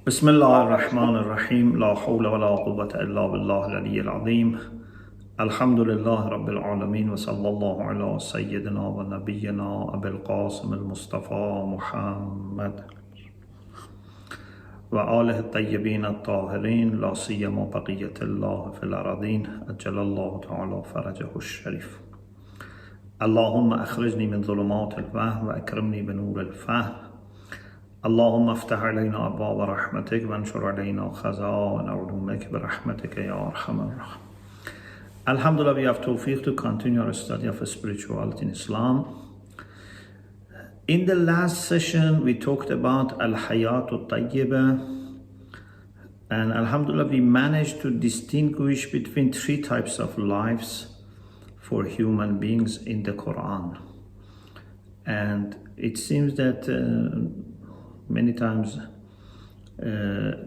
بسم الله الرحمن الرحيم لا حول ولا قوة إلا بالله العلي العظيم الحمد لله رب العالمين وصلى الله على سيدنا ونبينا أبي القاسم المصطفى محمد وآله الطيبين الطاهرين لا سيما بقية الله في الأراضين أجل الله تعالى فرجه الشريف. اللهم أخرجني من ظلمات الوهم وأكرمني بنور الفهم. اللهم افتح علينا أبواب رحمتك وانشر علينا خزائن علومك برحمتك يا أرحم الراحمين. Alhamdulillah, we have tawfiq to continue our study of spirituality in Islam. In the last session, we talked about al-hayat al-tayyibah, and alhamdulillah, we managed to distinguish between three types of lives for human beings in the Quran. And it seems that many times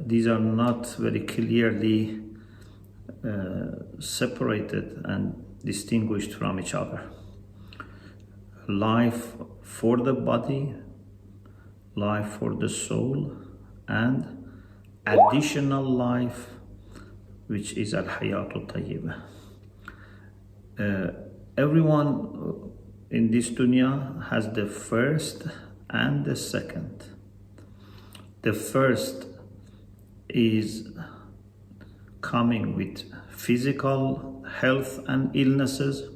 these are not very clearly separated and distinguished from each other. Life for the body, life for the soul, and additional life, which is al-hayat al-tayyibah. Everyone in this dunya has the first and the second. The first is coming with physical health and illnesses.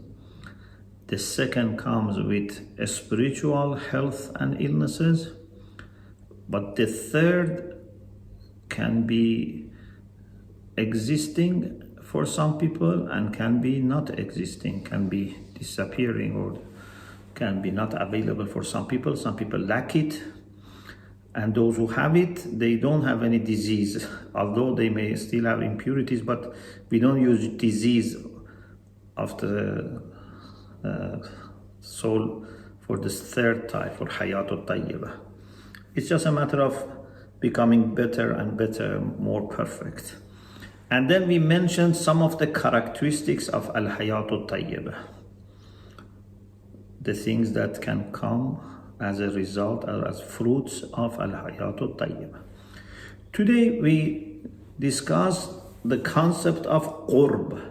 The second comes with spiritual health and illnesses. But the third can be existing for some people and can be not existing, can be disappearing, or can be not available for some people. Some people lack it. And those who have it, they don't have any disease, although they may still have impurities, but we don't use disease of the soul for this third type, for hayat al-tayyibah. It's just a matter of becoming better and better, more perfect. And then we mentioned some of the characteristics of al-hayat al-tayyibah, the things that can come as a result or as fruits of al-hayat al-tayyibah. Today we discuss the concept of qurb,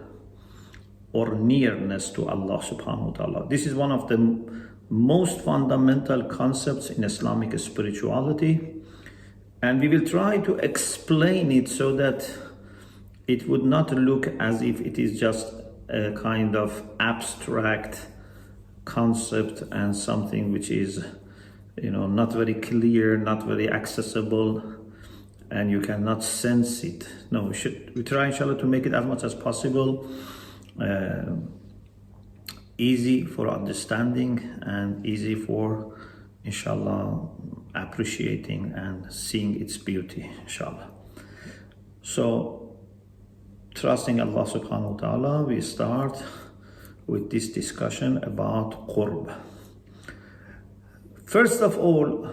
or nearness to Allah subhanahu wa ta'ala. This is one of the most fundamental concepts in Islamic spirituality, and we will try to explain it so that it would not look as if it is just a kind of abstract concept and something which is, not very clear, not very accessible, and you cannot sense it. No, we try inshallah to make it as much as possible easy for understanding and easy for inshallah appreciating and seeing its beauty, inshallah. So trusting Allah subhanahu wa ta'ala, we start with this discussion about qurb. First of all,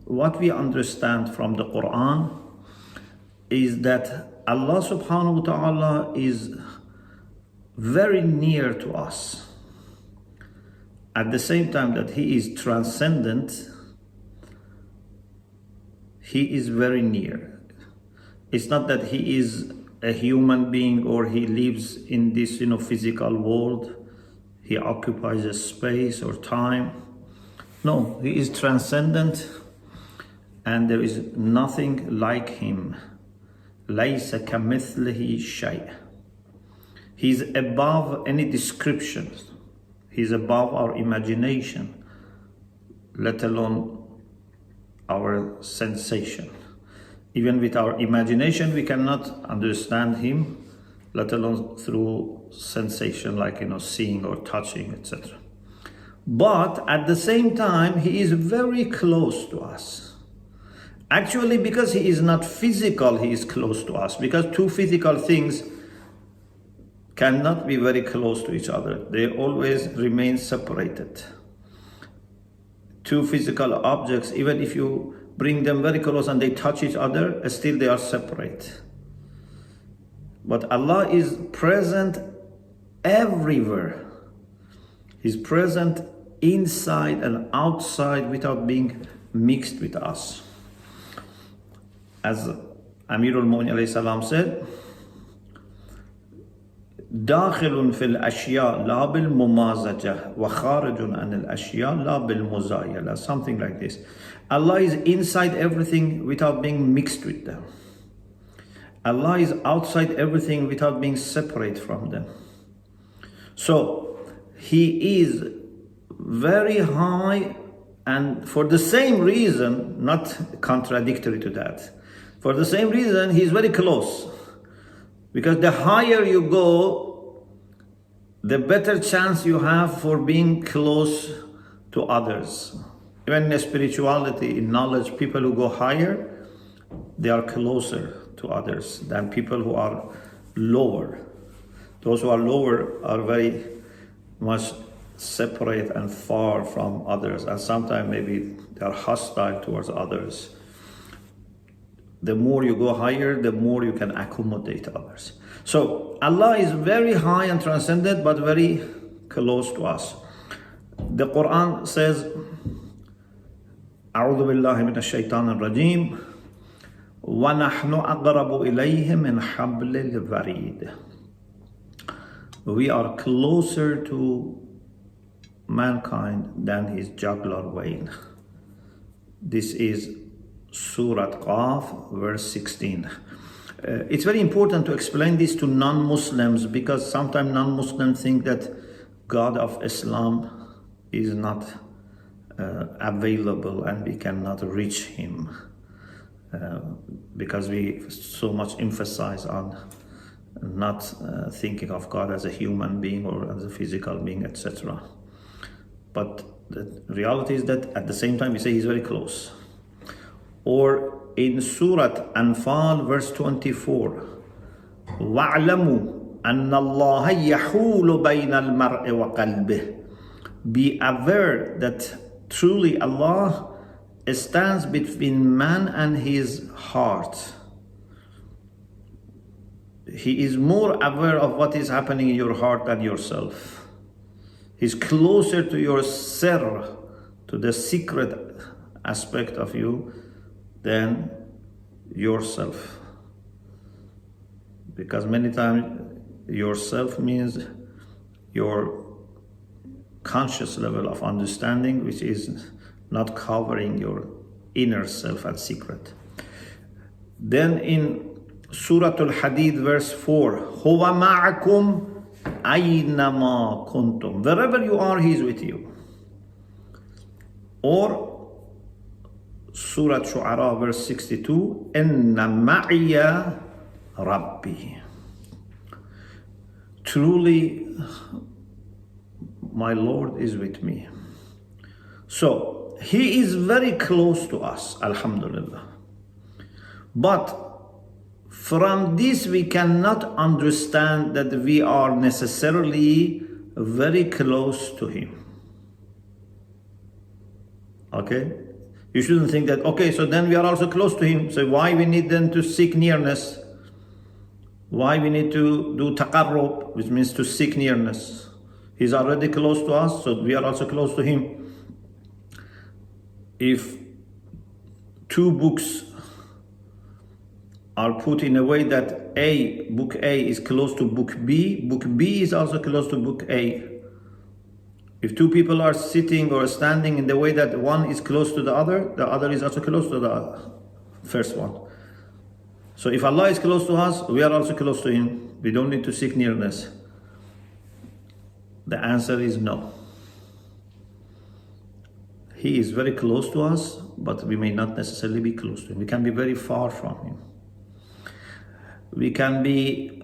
what we understand from the Quran is that Allah subhanahu wa ta'ala is very near to us. At the same time that He is transcendent, He is very near. It's not that He is a human being or He lives in this physical world. He occupies a space or time. No, He is transcendent and there is nothing like Him. لَيْسَ كَمِثْلِهِ شَيْءٍ. He is above any description. He is above our imagination, let alone our sensation. Even with our imagination, we cannot understand Him, let alone through sensation like seeing or touching, etc. But at the same time, He is very close to us. Actually, because He is not physical, He is close to us. Because two physical things cannot be very close to each other. They always remain separated. Two physical objects, even if you bring them very close and they touch each other, still they are separate. But Allah is present everywhere. He's present inside and outside without being mixed with us. as Amir al-Mu'min alayhi salam said, داخل في الأشياء لا بالممازجة وخارج عن الأشياء لا بالمزايلة, something like this. Allah is inside everything without being mixed with them. Allah is outside everything without being separate from them. So He is very high, and for the same reason, not contradictory to that, for the same reason He is very close. Because the higher you go, the better chance you have for being close to others. Even in spirituality, in knowledge, people who go higher, they are closer to others than people who are lower. Those who are lower are very much separate and far from others, and sometimes maybe they are hostile towards others. The more you go higher, the more you can accommodate others. So Allah is very high and transcendent, but very close to us. The Quran says, أعوذ بالله من الشيطان الرجيم وَنَحْنُ أَقْرَبُ إِلَيْهِ مِنْ حَبْلِ الْوَرِيدِ. We are closer to mankind than his jugular vein. This is Surah Qaf, verse 16. It's very important to explain this to non-Muslims, because sometimes non-Muslims think that God of Islam is not available and we cannot reach him, because we so much emphasize on not thinking of God as a human being or as a physical being, etc. But the reality is that at the same time we say he's very close. Or in Surah Anfal, verse 24, وَاعْلَمُوا أَنَّ اللَّهَ يَحُولُ بَيْنَ الْمَرْءِ وَقَلْبِهِ. Be aware that truly Allah stands between man and his heart. He is more aware of what is happening in your heart than yourself. He's closer to your sir, to the secret aspect of you, than yourself. Because many times yourself means your conscious level of understanding, which is not covering your inner self and secret. Then in Surah Al-Hadid, verse 4, هُوَ مَعَكُمْ أَيْنَمَا كُنْتُمْ. Wherever you are, he is with you. Or Surah Shu'ara, verse 62, إِنَّ مَعِيَ رَبِّي. Truly, my Lord is with me. So, he is very close to us, alhamdulillah. But from this we cannot understand that we are necessarily very close to him. Okay? You shouldn't think that, okay, so then we are also close to him. So why we need then to seek nearness? Why we need to do taqarrub, which means to seek nearness? He's already close to us, so we are also close to him. If two books are put in a way that book A is close to book B is also close to book A. If two people are sitting or standing in the way that one is close to the other is also close to the first one. So if Allah is close to us, we are also close to him. We don't need to seek nearness. The answer is no. He is very close to us, but we may not necessarily be close to him. We can be very far from him. We can be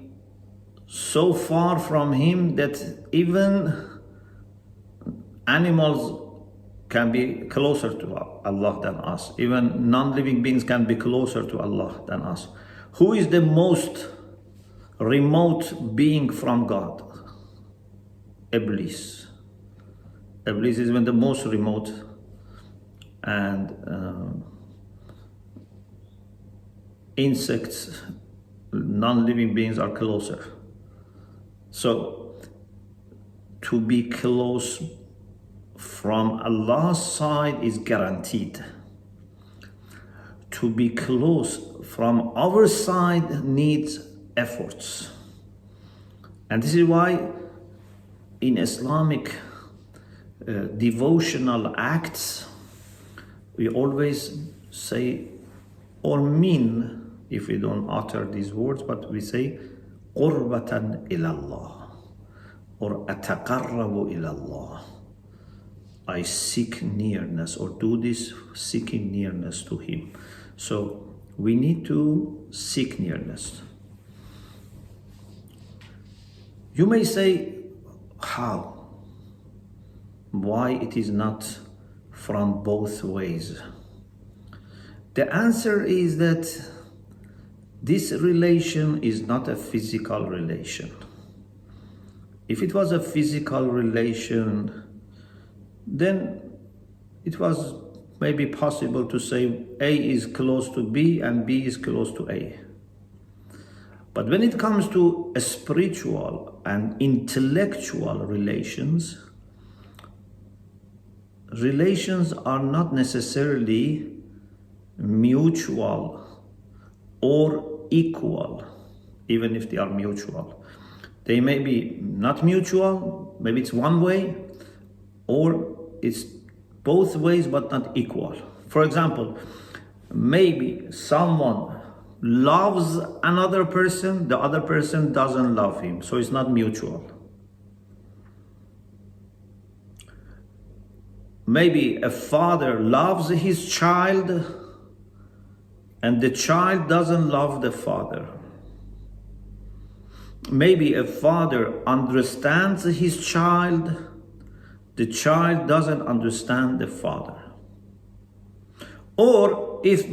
so far from him that even animals can be closer to Allah than us. Even non-living beings can be closer to Allah than us. Who is the most remote being from God? Iblis. Iblis is even the most remote, and insects, non-living beings are closer. So to be close from Allah's side is guaranteed. To be close from our side needs efforts. And this is why in Islamic devotional acts, we always say or mean, if we don't utter these words, but we say qurbatan ilallah or ataqarrabu ilallah. I seek nearness, or do this seeking nearness to Him. So we need to seek nearness. You may say, how? Why it is not from both ways? The answer is that this relation is not a physical relation. If it was a physical relation, then it was maybe possible to say A is close to B and B is close to A. But when it comes to a spiritual and intellectual relations are not necessarily mutual or equal, even if they are mutual. They may be not mutual, maybe it's one way, or it's both ways but not equal. For example, maybe someone loves another person, the other person doesn't love him, so it's not mutual. Maybe a father loves his child and the child doesn't love the father. Maybe a father understands his child, the child doesn't understand the father. Or if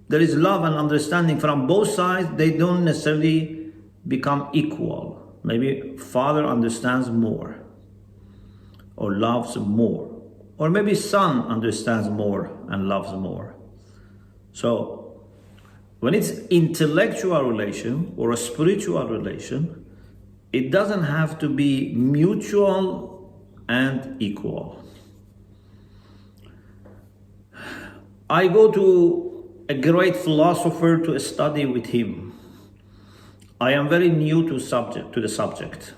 there is love and understanding from both sides, they don't necessarily become equal. Maybe father understands more or loves more. Or maybe son understands more and loves more. So when it's intellectual relation or a spiritual relation, it doesn't have to be mutual and equal. I go to a great philosopher to study with him. I am very new to the subject.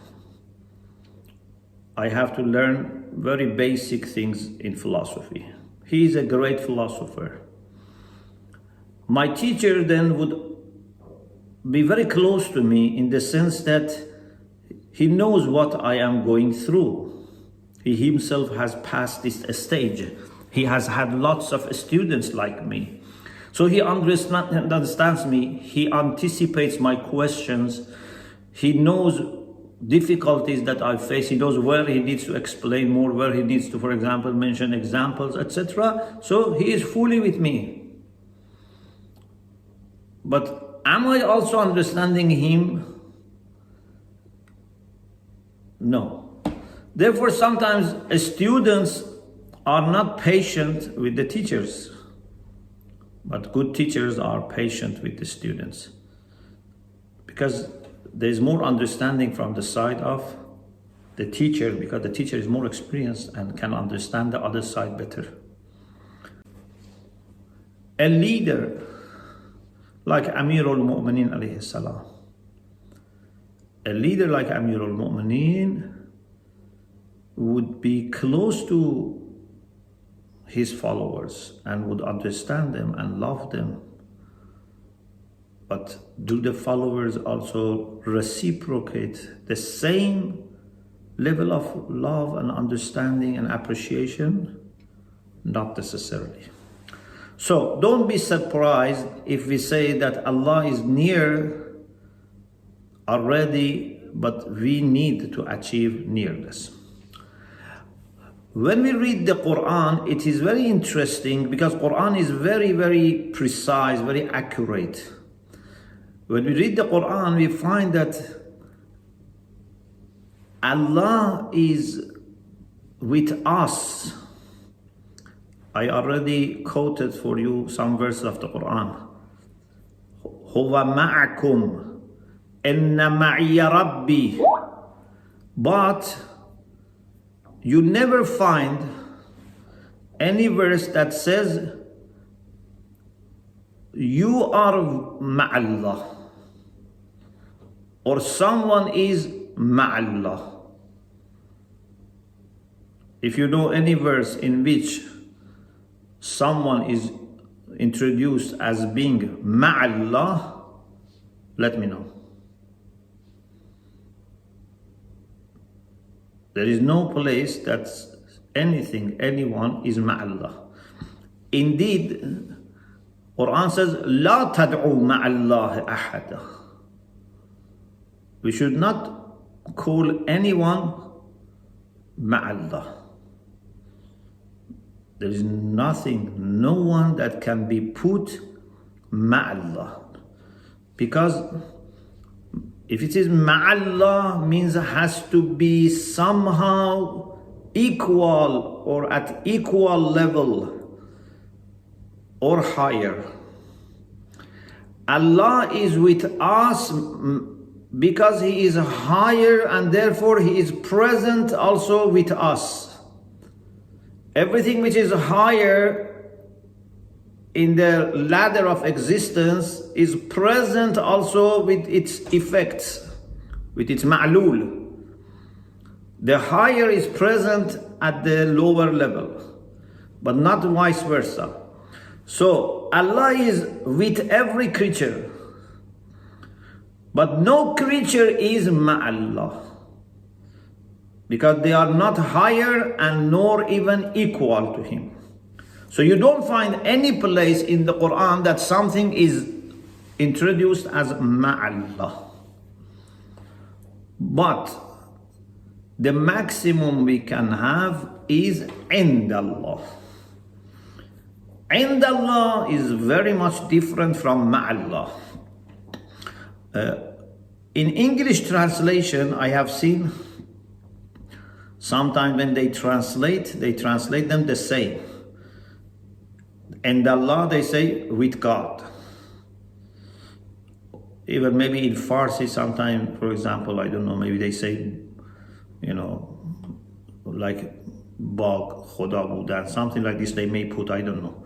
I have to learn very basic things in philosophy. He is a great philosopher. My teacher then would be very close to me in the sense that he knows what I am going through. He himself has passed this stage. He has had lots of students like me. So he understands me. He anticipates my questions. He knows difficulties that I face. He knows where he needs to explain more, where he needs to, for example, mention examples, etc. So he is fully with me. But am I also understanding him? No. Therefore, sometimes students are not patient with the teachers, but good teachers are patient with the students, because there is more understanding from the side of the teacher, because the teacher is more experienced and can understand the other side better. A leader like Amir al-Mu'mineen alayhi salam, a leader like Amir al-Mu'mineen would be close to his followers and would understand them and love them. But do the followers also reciprocate the same level of love and understanding and appreciation? Not necessarily. So don't be surprised if we say that Allah is near already, but we need to achieve nearness. When we read the Quran, it is very interesting because Quran is very, very precise, very accurate. When we read the Quran, we find that Allah is with us. I already quoted for you some verses of the Quran. Huwa ma'akum, inna ma'iya rabbi. But you never find any verse that says you are ma'allah, or someone is ma'allah. If you know any verse in which someone is introduced as being ma'allah, let me know. There is no place that anyone is ma'allah. Indeed, Quran says, لا تدعوا مع الله أحدا. We should not call anyone ma'allah. There is nothing, no one that can be put ma'allah. Because if it is ma'allah, means it has to be somehow equal or at equal level or higher. Allah is with us because He is higher, and therefore He is present also with us. Everything which is higher in the ladder of existence is present also with its effects, with its ma'lul. The higher is present at the lower level, but not vice versa. So Allah is with every creature, but no creature is ma'allah, because they are not higher and nor even equal to Him. So you don't find any place in the Quran that something is introduced as ma'allah. But the maximum we can have is indallah. Indallah is very much different from ma'allah. In English translation, I have seen sometimes when they translate them the same. And Allah, they say with God. Even maybe in Farsi sometimes, for example, I don't know, maybe they say, like Bog, Khoda Budan, something like this they may put, I don't know.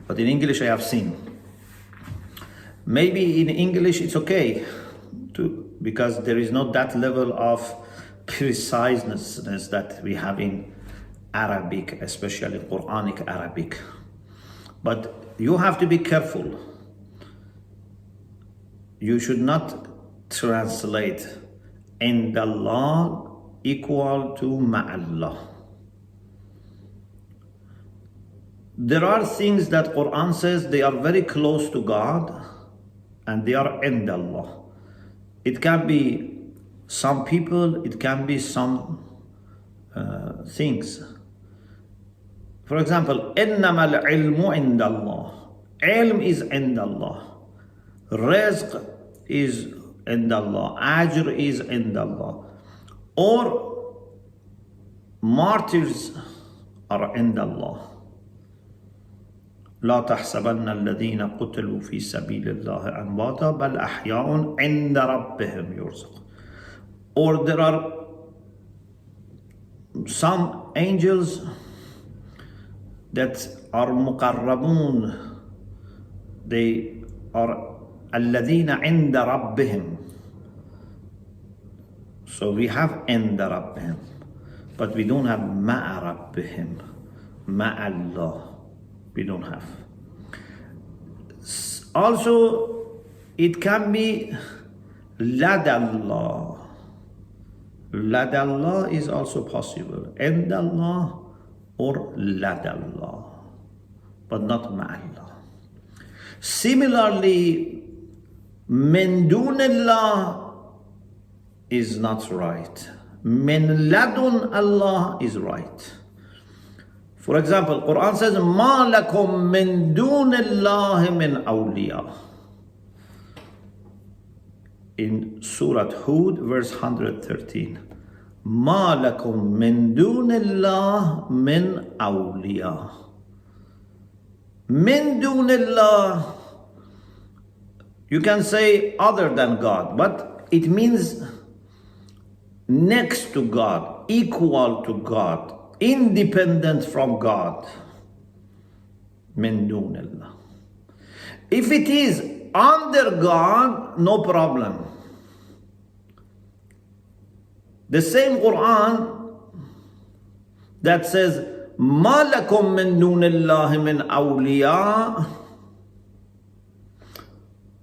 But in English I have seen. Maybe in English it's okay, because there is not that level of preciseness that we have in Arabic, especially Quranic Arabic. But you have to be careful. You should not translate indallah equal to ma'allah. There are things that Quran says they are very close to God and they are indallah. It can be some people, it can be some things. For example, إِنَّمَا الْعِلْمُ عِنْدَ اللَّهِ. Ilm is indallah. Rizq is indallah. Ajr is indallah. Or martyrs are indallah. لا تحسبن الذين قتلوا في سبيل الله أمواتا بل أحياء عند ربهم يرزقون. Or there are some angels that are muqarrabun. They are الذين عند ربهم. So we have عند ربهم, but we don't have مع ربهم, مع Allah. We don't have. Also, it can be ladallah. Ladallah is also possible. Indallah or ladallah, but not ma'allah. Similarly, min dunillah is not right. Min ladun Allah is right. For example, Quran says, مَا لَكُم مِّن دُونِ اللَّهِ مِنْ أَوْلِيَاءَ. In Surah Hud, verse 113. مَا لَكُم مِّن دُونِ اللَّهِ مِنْ أَوْلِيَاءَ. مِن دُونِ اللَّهِ, you can say other than God, but it means next to God, equal to God, independent from God. Min dunillah. If it is under God, no problem. The same Quran that says, مَا لَكُم مِّن دُونِ اللَّهِ مِنْ أَوْلِيَاءَ,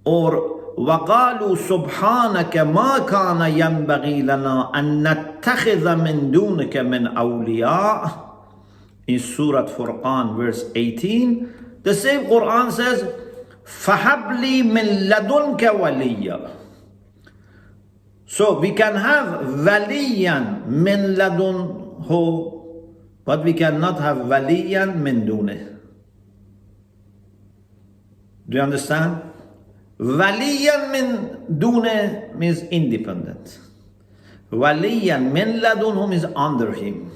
or وَقَالُوا سُبْحَانَكَ مَا كَانَ يَنْبَغِي لَنَا أَن نَتَّخِذَ مِن دُونِكَ مِنْ أَوْلِيَاءَ, in Surah Furqan verse 18, the same Quran says, فَهَبْ لِي مِن لَدُنْكَ وَلِيًّا. So we can have waliyan min ladunhu, but we cannot have waliyan min dunih. Do you understand? Waliyan min dunih means independent. Waliyan min ladunhu means under him.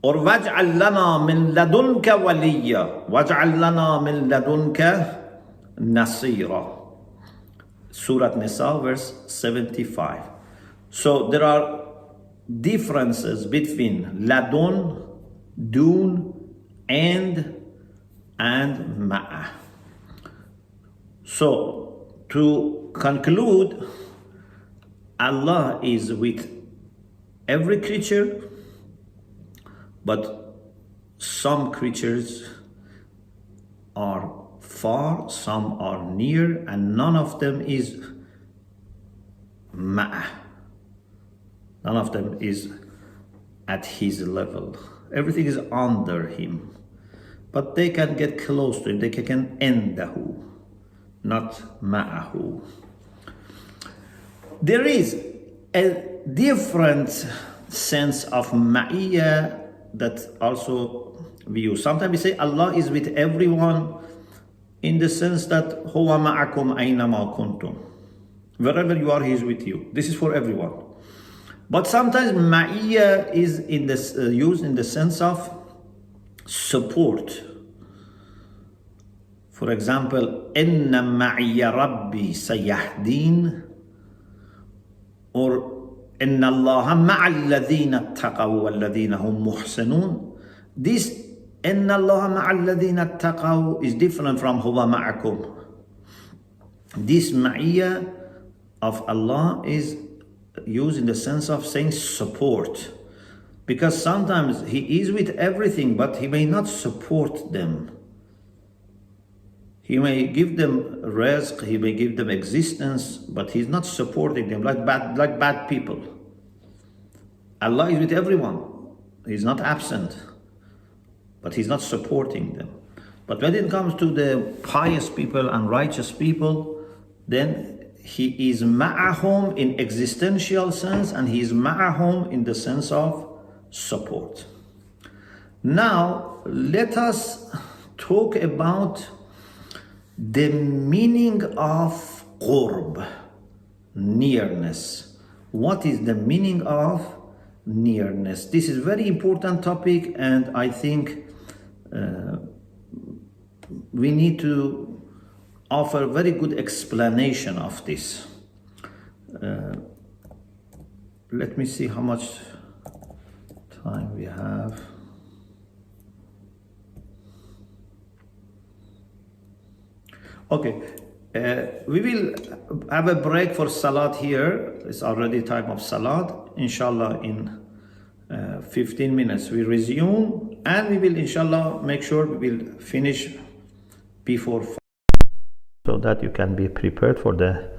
Or waj'al lana min ladunka waliya, waj'al lana min ladunka nasira. Surah Nisa verse 75. So there are differences between ladun, dun, and ma'ah. So to conclude, Allah is with every creature, but some creatures are far, some are near, and none of them is ma'ah. None of them is at his level. Everything is under him. But they can get close to him. They can endahu, not ma'ahu. There is a different sense of ma'iyya that also we use. Sometimes we say Allah is with everyone in the sense that huwa ma'akum aynama kuntum. Wherever you are, he is with you. This is for everyone. But sometimes ma'iyya is in this, used in the sense of support. For example, inna ma'iyya rabbi sayahdin, or inna allaha ma'al ladhina taqaw wal ladhina hum muhsinun. This inna allaha ma'al ladhina taqaw is different from huwa ma'akum. This ma'iyya of Allah is used in the sense of saying support, because sometimes he is with everything, but he may not support them. He may give them rizq, he may give them existence, but he's not supporting them like bad people. Allah is with everyone. He's not absent, but he's not supporting them. But when it comes to the pious people and righteous people, then he is ma'ahum in existential sense, and he is ma'ahum in the sense of support. Now, let us talk about the meaning of qurb, nearness. What is the meaning of nearness? This is a very important topic, and I think we need to offer a very good explanation of this. Let me see how much time we have. Okay, we will have a break for Salat here. It's already time of Salat. Inshallah, in 15 minutes we resume, and we will inshallah make sure we will finish before 4, so that you can be prepared for the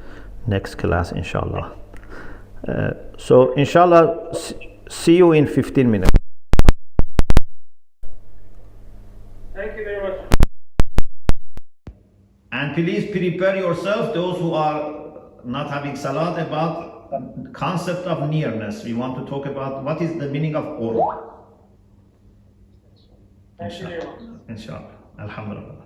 next class, inshallah. So inshallah, see you in 15 minutes. Thank you very much. And please prepare yourself, those who are not having salat, about the concept of nearness. We want to talk about what is the meaning of qurb. Thank you very much. Inshallah. Alhamdulillah.